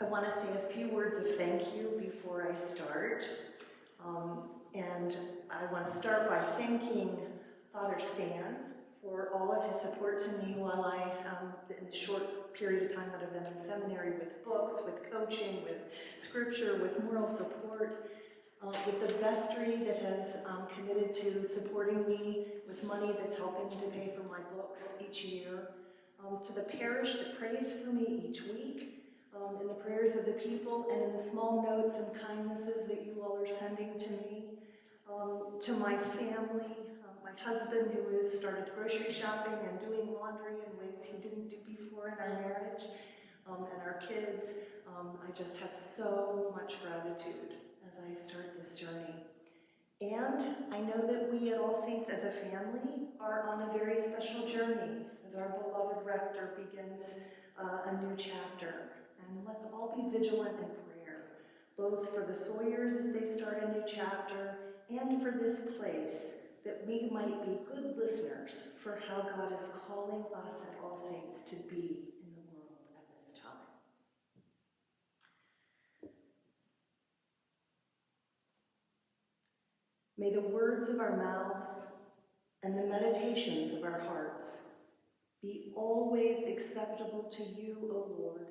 I want to say a few words of thank you before I start. And I want to start by thanking Father Stan for all of his support to me while I, in the short period of time that I've been in seminary, with books, with coaching, with scripture, with moral support, with the vestry that has committed to supporting me with money that's helping to pay for my books each year, to the parish that prays for me each week, in the prayers of the people, and in the small notes and kindnesses that you all are sending to me, to my family, my husband who has started grocery shopping and doing laundry in ways he didn't do before in our marriage, and our kids. I just have so much gratitude as I start this journey. And I know that we at All Saints as a family are on a very special journey as our beloved rector begins a new chapter. And let's all be vigilant in prayer, both for the Sawyers as they start a new chapter and for this place, that we might be good listeners for how God is calling us at All Saints to be in the world at this time. May the words of our mouths and the meditations of our hearts be always acceptable to you, O Lord,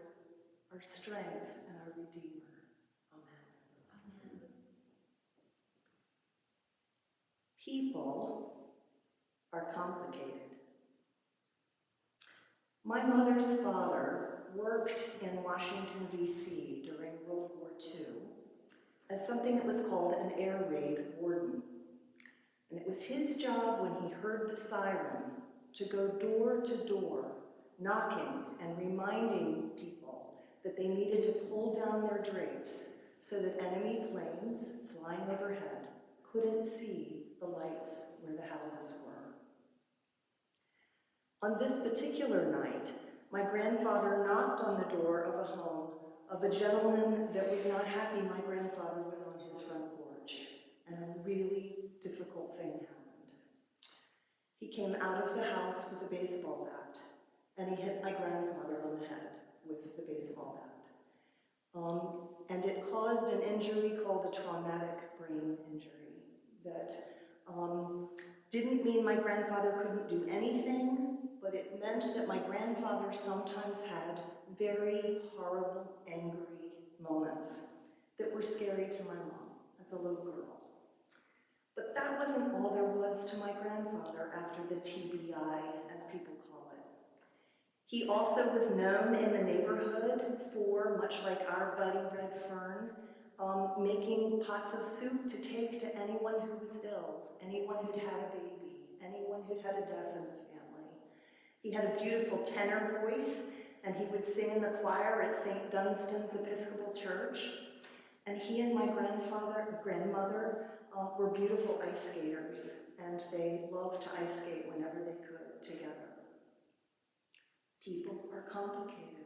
our strength and our Redeemer. Amen. Amen. People are complicated. My mother's father worked in Washington, D.C. during World War II as something that was called an air raid warden. And it was his job when he heard the siren to go door to door, knocking and reminding people that they needed to pull down their drapes so that enemy planes flying overhead couldn't see the lights where the houses were. On this particular night, my grandfather knocked on the door of a home of a gentleman that was not happy my grandfather was on his front porch, and a really difficult thing happened. He came out of the house with a baseball bat, and he hit my grandfather on the head with the baseball bat. And it caused an injury called a traumatic brain injury that didn't mean my grandfather couldn't do anything, but it meant that my grandfather sometimes had very horrible, angry moments that were scary to my mom as a little girl. But that wasn't all there was to my grandfather after the TBI, as people call it. He also was known in the neighborhood for, much like our buddy Red Fern, making pots of soup to take to anyone who was ill, anyone who'd had a baby, anyone who'd had a death in the family. He had a beautiful tenor voice, and he would sing in the choir at St. Dunstan's Episcopal Church. And he and my grandmother were beautiful ice skaters, and they loved to ice skate whenever they could together. People are complicated.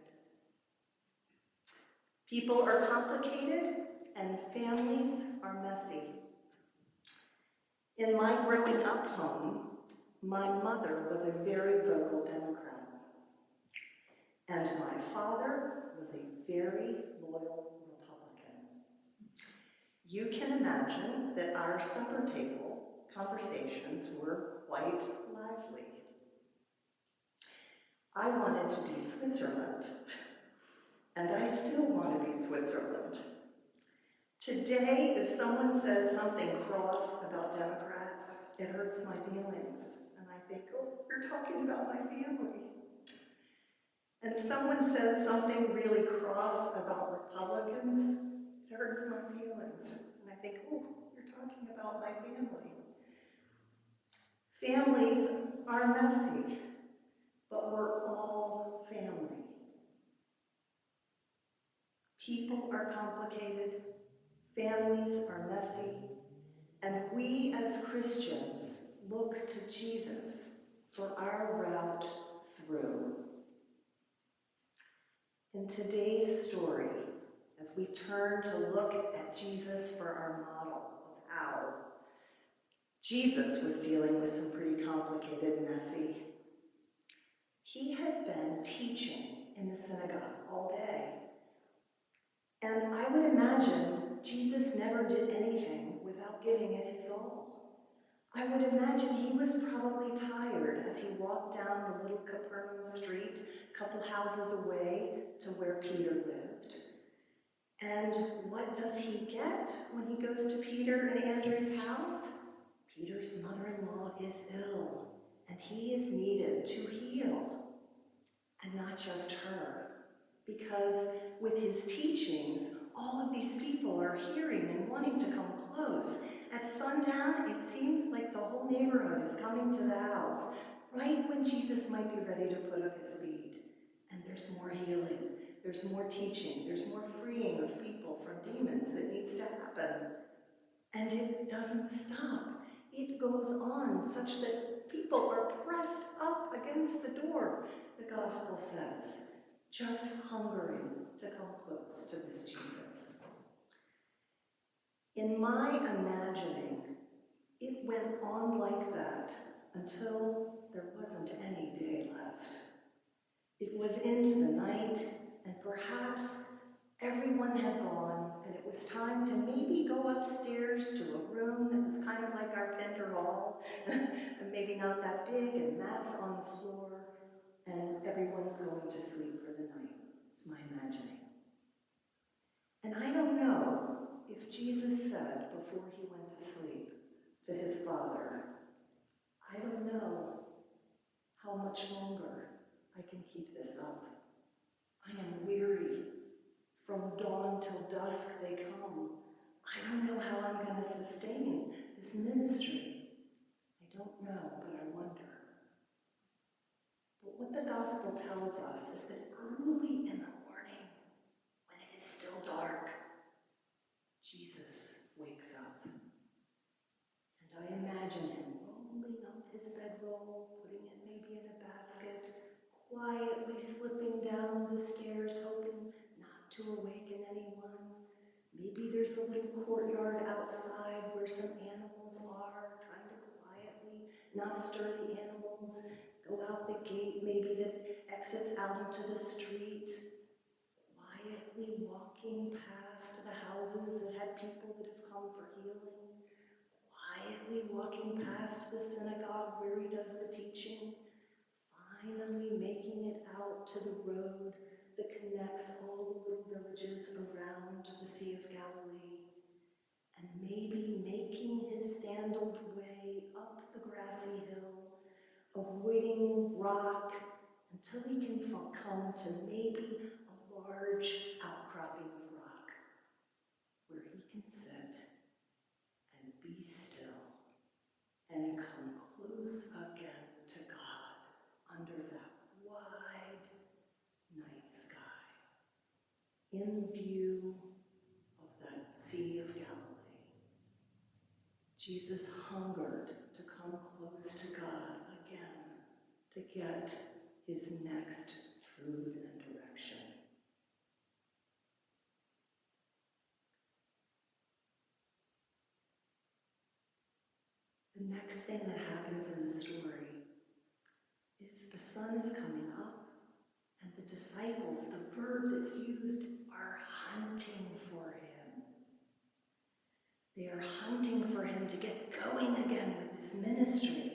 People are complicated, and families are messy. In my growing up home, my mother was a very vocal Democrat, and my father was a very loyal Republican. You can imagine that our supper table conversations were quite lively. I wanted to be Switzerland, and I still want to be Switzerland. Today, if someone says something cross about Democrats, it hurts my feelings. And I think, oh, you're talking about my family. And if someone says something really cross about Republicans, it hurts my feelings. And I think, oh, you're talking about my family. Families are messy, but we're all family. People are complicated, families are messy, and we as Christians look to Jesus for our route through. In today's story, as we turn to look at Jesus for our model of how Jesus was dealing with some pretty complicated, messy. He had been teaching in the synagogue all day, And I would imagine Jesus never did anything without giving it his all. I would imagine he was probably tired as he walked down the little Capernaum street, a couple houses away to where Peter lived. And what does he get when he goes to Peter and Andrew's house? Peter's mother-in-law is ill, and he is needed to heal. And not just her, because with his teachings, all of these people are hearing and wanting to come close. At sundown, it seems like the whole neighborhood is coming to the house, right when Jesus might be ready to put up his feet. And there's more healing, there's more teaching, there's more freeing of people from demons that needs to happen. And it doesn't stop. It goes on such that people are pressed up against the door, the gospel says, just hungering to come close to this Jesus. In my imagining, it went on like that until there wasn't any day left. It was into the night, and perhaps everyone had gone, and it was time to maybe go upstairs to a room that was kind of like our Pender Hall, and maybe not that big, and mats on the floor, and everyone's going to sleep for the night. It's my imagining. And I don't know if Jesus said before he went to sleep to his Father, I don't know how much longer I can keep this up. I am weary. From dawn till dusk they come. I don't know how I'm going to sustain this ministry. I don't know, but I wonder. But what the gospel tells us is that early in the morning, when it is still dark, Jesus wakes up. And I imagine him rolling up his bedroll, putting it maybe in a basket, quietly slipping down the stairs, hoping not to awaken anyone. Maybe there's a little courtyard outside where some animals are, trying to quietly not stir the animals, go out the gate maybe that exits out into the street, quietly walking past the houses that had people that have come for healing, quietly walking past the synagogue where he does the teaching, finally making it out to the road that connects all the little villages around the Sea of Galilee, and maybe making his sandaled way up the grassy hill, avoiding rock until he can come to maybe a large outcropping of rock where he can sit and be still and come close again to God under that wide night sky, in view of that Sea of Galilee. Jesus hungered to come close to God again, to get his next food and direction. The next thing that happens in the story is the sun is coming up, and the disciples, the verb that's used, are hunting for him. They are hunting for him to get going again with this ministry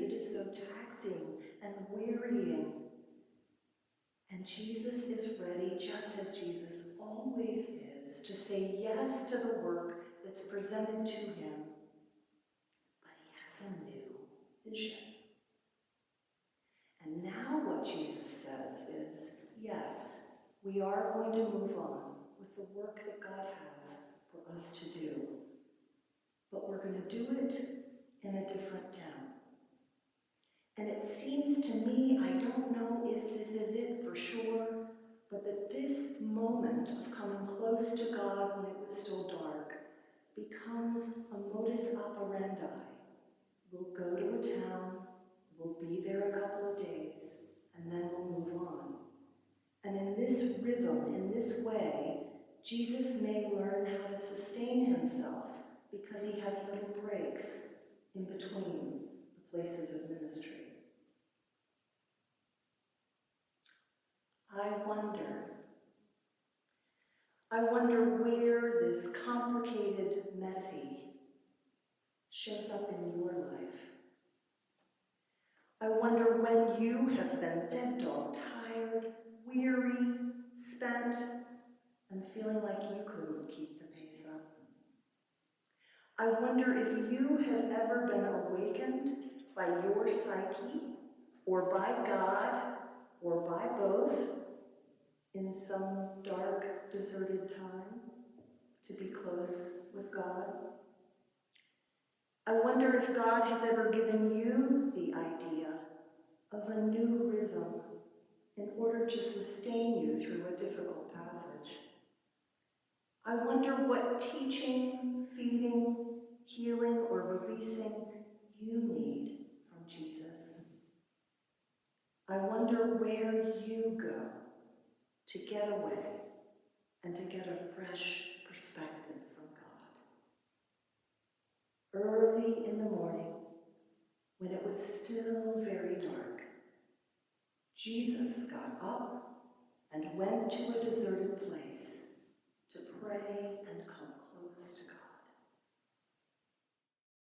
that is so taxing and wearying. And Jesus is ready, just as Jesus always is, to say yes to the work that's presented to him. But he has a new vision. And now what Jesus says is, yes, we are going to move on with the work that God has for us to do. But we're going to do it in a different town. And it seems to me, I don't know if this is it for sure, but that this moment of coming close to God when it was still dark becomes a modus operandi. We'll go to a town, we'll be there a couple of days, and then we'll move on. And in this rhythm, in this way, Jesus may learn how to sustain himself because he has little breaks in between the places of ministry. I wonder I wonder where this complicated, messy shows up in your life. I wonder when you have been dead dog tired, weary, spent, and feeling like you couldn't keep the pace up. I wonder if you have ever been awakened by your psyche, or by God, or by both, in some dark, deserted time to be close with God. I wonder if God has ever given you the idea of a new rhythm in order to sustain you through a difficult passage. I wonder what teaching, feeding, healing, or releasing you need from Jesus. I wonder where you go to get away and to get a fresh perspective from God. Early in the morning, when it was still very dark, Jesus got up and went to a deserted place to pray and come close to